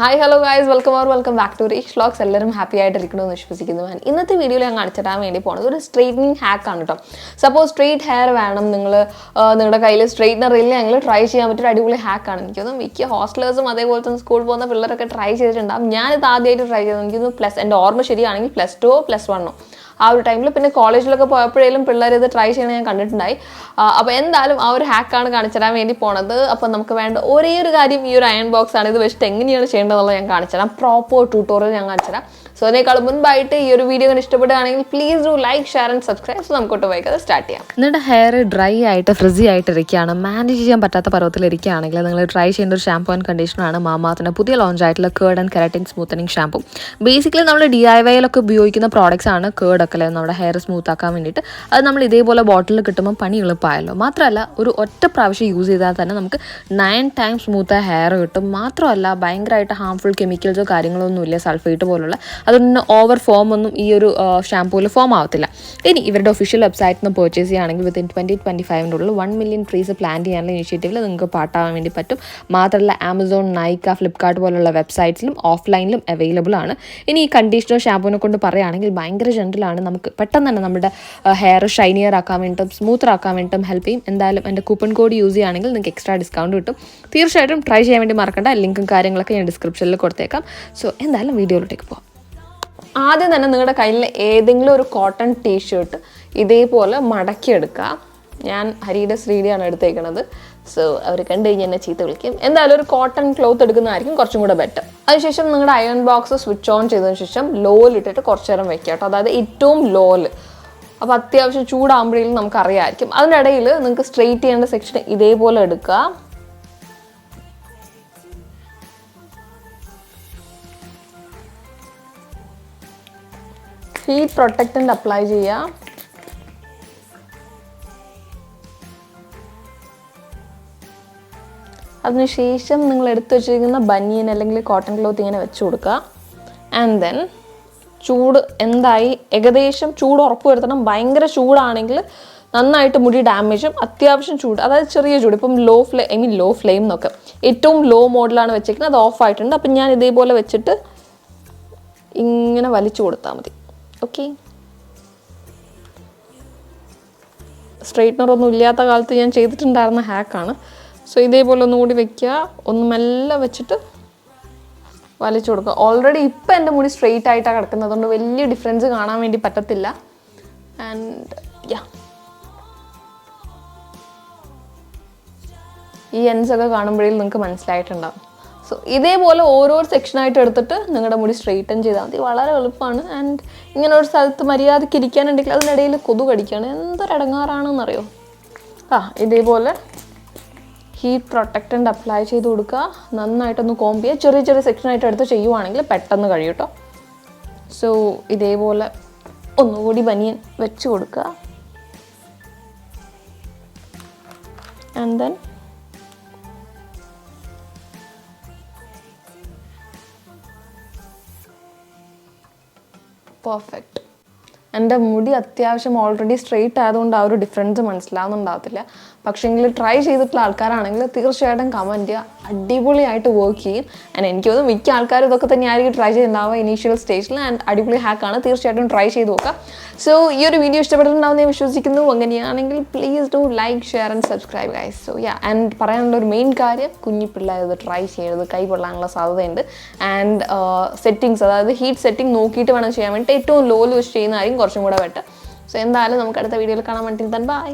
Hi, hello guys, welcome back to reshhvlogs. എല്ലാവരും happy ആയിട്ടിരിക്കണമെന്ന് വിശ്വസിക്കുന്നു. ഇന്നത്തെ വീഡിയോയിൽ ഞാൻ കാണിച്ചു തരാൻ വേണ്ടി പോകുന്നത് ഒരു സ്ട്രെയിറ്റനിങ് ഹാക്ക് ആണ് കേട്ടോ. സപ്പോസ് സ്ട്രെയിറ്റ് ഹെയർ വേണം, നിങ്ങളുടെ കയ്യിൽ സ്ട്രെയിറ്റ്നർ ഇല്ല എങ്കിൽ ട്രൈ ചെയ്യാൻ പറ്റിയ അടിപൊളി ഹാക്കാണ്. എനിക്കൊന്നും മിക്ക ഹോസ്റ്റലേഴ്സും അതേപോലെ തന്നെ സ്കൂളിൽ പോകുന്ന പിള്ളേരൊക്കെ ട്രൈ ചെയ്തിട്ടുണ്ടാകും. ഞാനിത് ആദ്യമായിട്ട് ട്രൈ ചെയ്തത് എനിക്കൊന്ന് എൻ്റെ ഓർമ്മ ശരിയാണെങ്കിൽ +2 +1 ആ ഒരു ടൈമിൽ. പിന്നെ കോളേജിലൊക്കെ പോയപ്പോഴേലും പിള്ളേർ ഇത് ട്രൈ ചെയ്യണത് ഞാൻ കണ്ടിട്ടുണ്ടായി. അപ്പോൾ എന്തായാലും ആ ഒരു ഹാക്കാണ് കാണിച്ചു തരാൻ വേണ്ടി പോണത്. അപ്പോൾ നമുക്ക് വേണ്ട ഒരേ ഒരു കാര്യം ഈ ഒരു അയൺ ബോക്സ് ആണ്. ഇത് വെച്ചിട്ട് എങ്ങനെയാണ് ചെയ്യേണ്ടതെന്നുള്ളത് ഞാൻ കാണിച്ചു തരാം. പ്രോപ്പർ ട്യൂട്ടോറിയൽ ഞാൻ കാണിച്ചു തരാം. സോ അതിനേക്കാൾ മുൻപായിട്ട് ഈ ഒരു വീഡിയോ ഇഷ്ടപ്പെടുകയാണെങ്കിൽ please do like, share and subscribe. So നമുക്കൊട്ട് വൈകാതെ സ്റ്റാർട്ട് ചെയ്യാം. നിങ്ങളുടെ ഹെയർ ഡ്രൈ ആയിട്ട് ഫ്രിസി ആയിട്ട് ഇരിക്കുകയാണ്, മാനേജ് ചെയ്യാൻ പറ്റാത്ത പർവ്വത്തിലിരിക്കുകയാണെങ്കിൽ നിങ്ങൾ ട്രൈ ചെയ്യേണ്ട ഒരു ഷാമ്പൂ ആൻഡ് കണ്ടീഷണറാണ് മാമാഅർത്തിന്റെ പുതിയ ലോഞ്ച് ആയിട്ടുള്ള curd and keratin smoothening shampoo. Basically നമ്മൾ DIYയിലൊക്കെ ഉപയോഗിക്കുന്ന പ്രോഡക്റ്റ്സ് ആണ് കേർഡൊക്കെ അല്ലേ, നമ്മുടെ ഹെയർ സ്മൂത്ത് ആക്കാൻ വേണ്ടിയിട്ട്. അത് നമ്മൾ ഇതേപോലെ ബോട്ടിലിൽ കിട്ടുമ്പോൾ പണി എളുപ്പമായല്ലോ. മാത്രമല്ല ഒരു ഒറ്റ പ്രാവശ്യം യൂസ് ചെയ്താൽ തന്നെ നമുക്ക് 9 ടൈംസ് സ്മൂത്ത് ഹെയർ കിട്ടും. മാത്രമല്ല ഭയങ്കരമായിട്ട് ഹാംഫുൾ കെമിക്കൽസോ കാര്യങ്ങളോ ഒന്നുമില്ല, സൾഫേറ്റ് പോലുള്ള. അതുകൊണ്ട് ഓവർ ഫോം ഒന്നും ഈ ഒരു ഷാമ്പൂവിൽ ഫോം ആവത്തില്ല. ഇനി ഇവരുടെ ഒഫീഷ്യൽ വെബ്സൈറ്റിൽ നിന്ന് പർച്ചേസ് ചെയ്യുകയാണെങ്കിൽ വിത്തിൻ 2025 1 മില്യൺ ട്രീസ് പ്ലാൻ ചെയ്യാനുള്ള ഇനിഷ്യേറ്റീവിൽ നിങ്ങൾക്ക് പാർട്ടാവാൻ വേണ്ടി പറ്റും. മാത്രമല്ല ആമസോൺ, നൈക്ക, ഫ്ലിപ്കാർട്ട് പോലുള്ള വെബ്സൈറ്റ്സിലും ഓഫ്ലൈനിലും അവൈലബിൾ ആണ്. ഇനി ഈ കണ്ടീഷണർ ഷാമ്പൂവിനെ കൊണ്ട് പറയുകയാണെങ്കിൽ ഭയങ്കര ജെന്റിലാണ്. നമുക്ക് പെട്ടെന്ന് തന്നെ നമ്മുടെ ഹെയർ ഷൈനിയർ ആക്കാൻ വേണ്ടിയിട്ടും സ്മൂത്തർ ആക്കാൻ വേണ്ടിയിട്ടും ഹെൽപ്പ് ചെയ്യും. എന്തായാലും എൻ്റെ കൂപ്പൺ കോഡ് യൂസ് ചെയ്യുകയാണെങ്കിൽ നിങ്ങൾക്ക് എക്സ്ട്രാ ഡിസ്കൗണ്ട് കിട്ടും. തീർച്ചയായിട്ടും ട്രൈ ചെയ്യാൻ വേണ്ടി മറക്കണ്ട. ലിങ്കും കാര്യങ്ങളൊക്കെ ഞാൻ ഡിസ്ക്രിപ്ഷനിൽ കൊടുത്തേക്കാം. സോ എന്തായാലും വീഡിയോയിലോട്ടേക്ക് പോകാം. ആദ്യം തന്നെ നിങ്ങളുടെ കയ്യിൽ ഏതെങ്കിലും ഒരു കോട്ടൺ ടീഷർട്ട് ഇതേപോലെ മടക്കിയെടുക്കുക. ഞാൻ ഹരിയുടെ 3D ആണ് എടുത്തേക്കുന്നത്. സോ അവർ കണ്ടു കഴിഞ്ഞാൽ എന്നെ ചീത്ത വിളിക്കും. എന്തായാലും ഒരു കോട്ടൺ ക്ലോത്ത് എടുക്കുന്നതായിരിക്കും കുറച്ചും കൂടെ ബെറ്റർ. അതിനുശേഷം നിങ്ങളുടെ അയൺ ബോക്സ് സ്വിച്ച് ഓൺ ചെയ്തതിന് ശേഷം ലോയിലിട്ടിട്ട് കുറച്ച് നേരം വെക്കുക കേട്ടോ. അതായത് ഏറ്റവും ലോയിൽ. അപ്പോൾ അത്യാവശ്യം ചൂടാകുമ്പോഴേലും നമുക്ക് അറിയാമായിരിക്കും. അതിനിടയിൽ നിങ്ങൾക്ക് സ്ട്രെയിറ്റ് ചെയ്യേണ്ട സെക്ഷൻ ഇതേപോലെ എടുക്കുക. ഹീറ്റ് പ്രൊട്ടക്റ്റൻ്റ് അപ്ലൈ ചെയ്യുക. അതിനുശേഷം നിങ്ങൾ എടുത്തു വെച്ചിരിക്കുന്ന ബനിയൻ അല്ലെങ്കിൽ കോട്ടൺ ക്ലോത്ത് ഇങ്ങനെ വെച്ച് കൊടുക്കുക. ആൻഡ് ദെൻ ചൂട് എന്തായി ഏകദേശം ചൂട് ഉറപ്പ് വരുത്തണം. ഭയങ്കര ചൂടാണെങ്കിൽ നന്നായിട്ട് മുടി ഡാമേജും. അത്യാവശ്യം ചൂട്, അതായത് ചെറിയ ചൂട്, ഇപ്പം ലോ ഫ്ലെയിം എന്നൊക്കെ ഏറ്റവും ലോ മോഡിലാണ് വെച്ചേക്കുന്നത്. അത് ഓഫ് ആയിട്ടുണ്ട്. അപ്പം ഞാൻ ഇതേപോലെ വെച്ചിട്ട് ഇങ്ങനെ വലിച്ചു കൊടുത്താൽ മതി. ഓക്കെ, സ്ട്രെയിറ്റ്നർ ഒന്നും ഇല്ലാത്ത കാലത്ത് ഞാൻ ചെയ്തിട്ടുണ്ടായിരുന്ന ഹാക്കാണ്. സോ ഇതേപോലെ ഒന്നുകൂടി വെക്കുക. ഒന്ന് മെല്ലെ വെച്ചിട്ട് വലിച്ചു കൊടുക്കുക. ഓൾറെഡി ഇപ്പം എൻ്റെ മുടി സ്ട്രെയിറ്റ് ആയിട്ടാണ് കിടക്കുന്നത്, അതുകൊണ്ട് വലിയ ഡിഫറൻസ് കാണാൻ വേണ്ടി പറ്റത്തില്ല. ആൻഡ് ഈ എൻഡ്സൊക്കെ കാണുമ്പോഴേ നിങ്ങൾക്ക് മനസ്സിലായിട്ടുണ്ടാകും. സോ ഇതേപോലെ ഓരോ സെക്ഷനായിട്ട് എടുത്തിട്ട് നിങ്ങളുടെ മുടി സ്ട്രെയിറ്റൻ ചെയ്താൽ മതി. വളരെ എളുപ്പമാണ്. ആൻഡ് ഇങ്ങനെ ഒരു സ്ഥലത്ത് മര്യാദയ്ക്ക് ഇരിക്കാനുണ്ടെങ്കിൽ അതിനിടയിൽ കൊതു കടിക്കുകയാണ്. എന്തൊരടങ്ങാറാണെന്നറിയോ. ഇതേപോലെ ഹീറ്റ് പ്രൊട്ടക്റ്റൻ്റ് അപ്ലൈ ചെയ്ത് കൊടുക്കുക. നന്നായിട്ടൊന്ന് കോംബ് ചെയ്യുക. ചെറിയ ചെറിയ സെക്ഷനായിട്ട് എടുത്ത് ചെയ്യുവാണെങ്കിൽ പെട്ടെന്ന് കഴിയും കേട്ടോ. സോ ഇതേപോലെ ഒന്നുകൂടി ബനിയൻ വെച്ച് കൊടുക്കുക. And then perfect. എൻ്റെ മുടി അത്യാവശ്യം ഓൾറെഡി സ്ട്രെയിറ്റ് ആയതുകൊണ്ട് ആ ഒരു ഡിഫറൻസ് മനസ്സിലാവുന്നുണ്ടാകത്തില്ല. പക്ഷേങ്കിൽ ട്രൈ ചെയ്തിട്ടുള്ള ആൾക്കാരാണെങ്കിൽ തീർച്ചയായിട്ടും കമൻറ്റ് ചെയ്യുക. അടിപൊളിയായിട്ട് വർക്ക് ചെയ്യും. ആൻഡ് എനിക്ക് തോന്നുന്നു മിക്ക ആൾക്കാരും ഇതൊക്കെ തന്നെയായിരിക്കും ട്രൈ ചെയ്തിട്ടുണ്ടാവുക ഇനീഷ്യൽ സ്റ്റേജിൽ. ആൻഡ് അടിപൊളി ഹാക്കാണ്. തീർച്ചയായിട്ടും ട്രൈ ചെയ്ത് നോക്കുക. സോ ഈ ഒരു വീഡിയോ ഇഷ്ടപ്പെട്ടിട്ടുണ്ടാവുമെന്ന് ഞാൻ വിശ്വസിക്കുന്നു. അങ്ങനെയാണെങ്കിൽ please do like, share and subscribe guys. So and പറയാനുള്ള ഒരു മെയിൻ കാര്യം, കുഞ്ഞി പിള്ളേർ ട്രൈ ചെയ്യരുത്. കൈ പൊള്ളാനുള്ള സാധ്യതയുണ്ട്. ആൻഡ് സെറ്റിങ്സ്, അതായത് ഹീറ്റ് സെറ്റിംഗ് നോക്കിയിട്ട് വേണം ചെയ്യാൻ വേണ്ടിയിട്ട്. ഏറ്റവും ലോയിൽ വെച്ച് ചെയ്യുന്നതായിരിക്കും കുറച്ചും കൂടെ ബെറ്റർ. സോ എന്തായാലും നമുക്ക് അടുത്ത വീഡിയോയിൽ കാണാൻ വേണ്ടി ബൈ.